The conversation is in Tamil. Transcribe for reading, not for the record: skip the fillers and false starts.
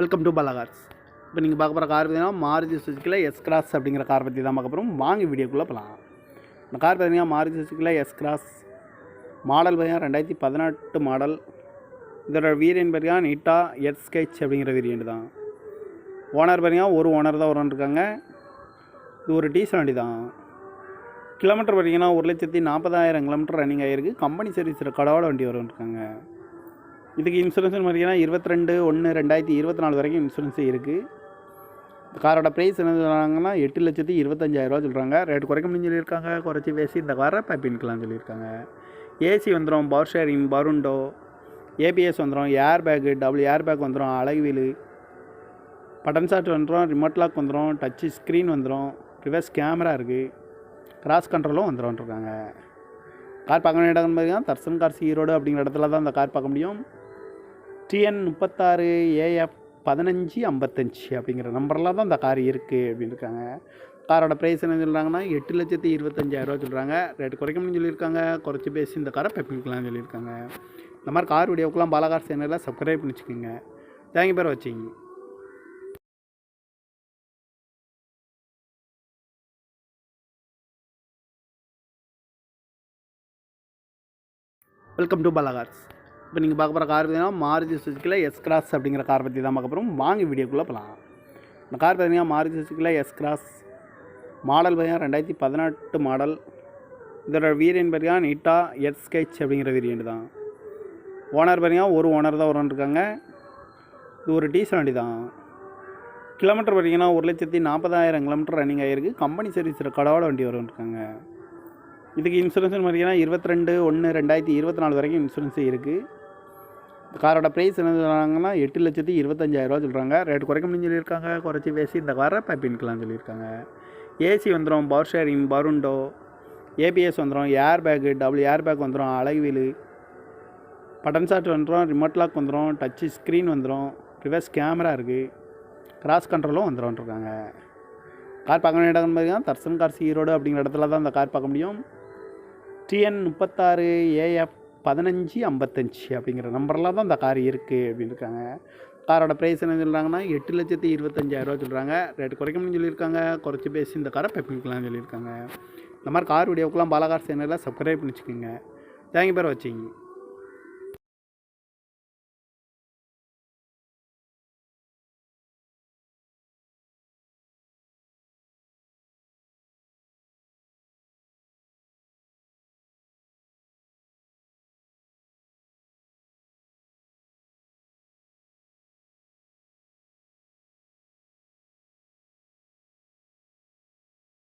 Welcome to Bala cars. இப்போ நீங்கள் பார்க்க போகிற கார் பார்த்தீங்கன்னா மாருதி சுசுக்கியில் எஸ் கிராஸ் அப்படிங்கிற கார் பற்றி தான் பார்க்க போகிறோம். வாங்க வீடியோக்குள்ளே போகலாம். இந்த கார் பார்த்தீங்கன்னா மாருதி சுசுக்கியில் எஸ் கிராஸ் மாடல் பார்த்தீங்கன்னா 2018 மாடல். இதோட வேரியன்ட் பார்த்தீங்கன்னா நீட்டா எஸ் ஸ்கெட்ச் அப்படிங்கிற வேரியன்ட் தான். ஓனர் பார்த்தீங்கன்னா ஒரு ஓனர் தான் இருக்காங்க. இது ஒரு டீசல் வண்டி தான். கிலோமீட்டர் பார்த்தீங்கன்னா 1,40,000 கிலோமீட்டர் ரன்னிங் ஆகிருக்கு. கம்பெனி சர்வீஸ் கடவோட வண்டி இருக்காங்க. இதுக்கு இன்சூரன்ஸ் பார்த்தீங்கன்னா 22/1/2024 வரைக்கும் இன்சூரன்ஸ் இருக்குது. காரோட ப்ரைஸ் என்ன சொல்கிறாங்கன்னா 8,25,000 சொல்கிறாங்க. ரேட் குறைக்க முடியும்னு சொல்லியிருக்காங்க. குறைச்சி பேசி இந்த காரை பைப்பின்கலாம் சொல்லியிருக்காங்க. ஏசி வந்துடும், பவர் ஷேரிங், பருண்டோ, ஏபிஎஸ் வந்துடும், air bag, double air bag வந்துடும், அழகு வீலு, பட்டன் ஷாட் வந்துடும், ரிமோட் லாக் வந்துடும், டச்சு ஸ்க்ரீன் வந்துடும், ரிவர்ஸ் கேமரா இருக்குது, கிராஸ் கண்ட்ரோலும் வந்துடும்ன்ட்ருக்காங்க. கார் பார்க்க வேண்டிய இடம்னு பார்த்தீங்கன்னா தர்சன் கார்ஸ் ஈரோடு அப்படிங்கிற இடத்துல தான் அந்த கார் பார்க்க முடியும். TN 36 AF 1555 அப்படிங்கிற நம்பரில் தான் இந்த கார் இருக்குது அப்படின்னு இருக்காங்க. காரோட ப்ரைஸ் என்ன சொல்கிறாங்கன்னா 8,25,000 சொல்கிறாங்க. ரேட் குறைக்க முடியும்னு சொல்லியிருக்காங்க. குறைச்சி பேசி இந்த காரை பைப்பிங்கலாம் சொல்லியிருக்காங்க. இந்த மாதிரி கார் வீடியோக்கெலாம் பாலா கார் சேனலில் சப்ஸ்கிரைப் பண்ணி வச்சுக்கோங்க. தேங்க்யூ பேர் வாட்சிங். Welcome to Bala cars. இப்போ நீங்கள் பார்க்க போகிற கார் பார்த்தீங்கன்னா மாருதி சுசுக்கியில் எஸ் கிராஸ் அப்படிங்கிற கார் பற்றி தான் பார்க்க போகிறோம். வாங்க வீடியோக்குள்ளே போகலாம். இந்த கார் பார்த்தீங்கன்னா மாருதி சுசுக்கியில் எஸ் கிராஸ் மாடல் பார்த்தீங்கன்னா 2018 மாடல். இதோட வேரியன்ட் பார்த்தீங்கன்னா நீட்டா எஸ் ஸ்கெட்ச் அப்படிங்கிற வேரியன்ட் தான். ஓனர் பார்த்தீங்கன்னா ஒரு ஓனர் தான் இருக்காங்க. இது ஒரு டீசல் வண்டி தான். கிலோமீட்டர் பார்த்தீங்கன்னா 1,40,000 கிலோமீட்டர் ரன்னிங் ஆகிருக்கு. கம்பெனி சர்வீஸ் கடவோட வண்டி இருக்காங்க. இதுக்கு இன்சூரன்ஸ் பார்த்தீங்கன்னா 22/1/2024 வரைக்கும் இன்சூரன்ஸ் இருக்குது. காரோட ப்ரைஸ் என்ன சொல்கிறாங்கன்னா 8,25,000 சொல்கிறாங்க. ரேட் குறைக்க முடியும்னு சொல்லியிருக்காங்க. குறைச்சி பேசி இந்த காரை பைப்பின்கலாம் சொல்லியிருக்காங்க. ஏசி வந்துடும், பவர் ஷேரிங், பருண்டோ, ஏபிஎஸ் வந்துடும், air bag, double air bag வந்துடும், அழகு வீலு, பட்டன் ஷாட் வந்துடும், ரிமோட் லாக் வந்துடும், டச்சு ஸ்க்ரீன் வந்துடும், ரிவர்ஸ் கேமரா இருக்குது, கிராஸ் கண்ட்ரோலும் வந்துடும்ன்ட்ருக்காங்க. கார் பார்க்க வேண்டிய இடம்னு பார்த்தீங்கன்னா தர்சன் கார்ஸ் ஈரோடு அப்படிங்கிற இடத்துல தான் அந்த கார் பார்க்க முடியும். TN 36 AF 1555 அப்படிங்கிற நம்பரில் தான் இந்த கார் இருக்குது அப்படின்னு இருக்காங்க. காரோட ப்ரைஸ் என்ன சொல்கிறாங்கன்னா 8,25,000 சொல்கிறாங்க. ரேட் குறைக்க முடியும்னு சொல்லியிருக்காங்க. குறைச்சி பேசி இந்த காரை பைப்பிங்கலாம் சொல்லியிருக்காங்க. இந்த மாதிரி கார் வீடியோக்கெலாம் பாலா கார் சேனலில் சப்ஸ்கிரைப் பண்ணி வச்சுக்கோங்க. தேங்க்யூ பேர் வாட்சிங்.